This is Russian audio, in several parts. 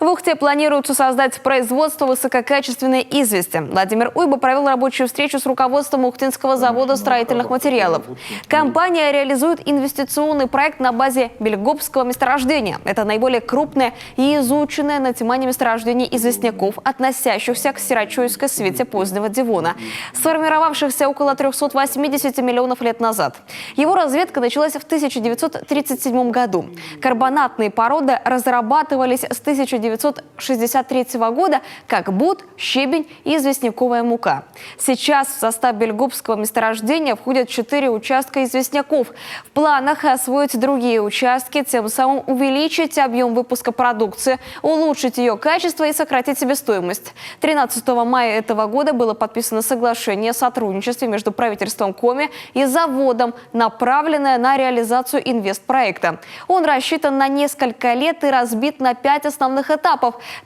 В Ухте планируется создать производство высококачественной извести. Владимир Уйба провел рабочую встречу с руководством Ухтинского завода строительных материалов. Компания реализует инвестиционный проект на базе Бельгопского месторождения. Это наиболее крупное и изученное на Тимане месторождение известняков, относящихся к Сирачойской свите позднего Девона, сформировавшихся около 380 миллионов лет назад. Его разведка началась в 1937 году. Карбонатные породы разрабатывались с 1963 года, как буд, щебень и известняковая мука. Сейчас в состав Бельгопского месторождения входят 4 участка известняков. В планах освоить другие участки, тем самым увеличить объем выпуска продукции, улучшить ее качество и сократить себестоимость. 13 мая этого года было подписано соглашение о сотрудничестве между правительством Коми и заводом, направленное на реализацию инвестпроекта. Он рассчитан на несколько лет и разбит на 5 основных этапов.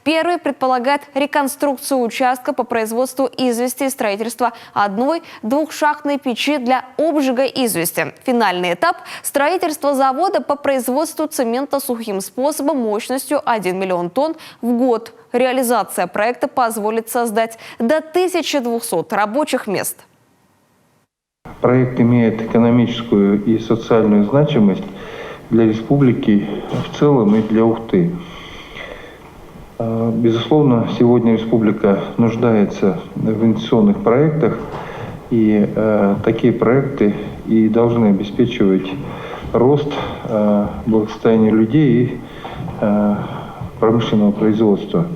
Первый предполагает реконструкцию участка по производству извести и строительство одной двухшахтной печи для обжига извести. Финальный этап – строительство завода по производству цемента сухим способом мощностью 1 миллион тонн в год. Реализация проекта позволит создать до 1200 рабочих мест. Проект имеет экономическую и социальную значимость для республики в целом и для Ухты. Безусловно, сегодня республика нуждается в инвестиционных проектах, и такие проекты и должны обеспечивать рост благосостояния людей и промышленного производства.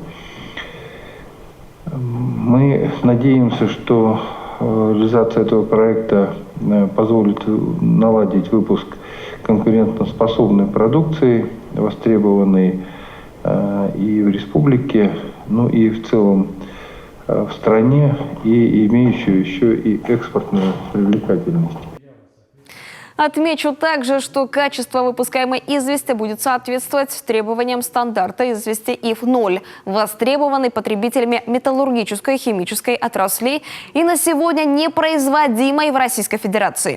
Мы надеемся, что реализация этого проекта позволит наладить выпуск конкурентоспособной продукции, востребованной и в республике, ну и в целом в стране, и имеющую еще и экспортную привлекательность. Отмечу также, что качество выпускаемой извести будет соответствовать требованиям стандарта извести ИФ-0, востребованной потребителями металлургической и химической отраслей и на сегодня непроизводимой в Российской Федерации.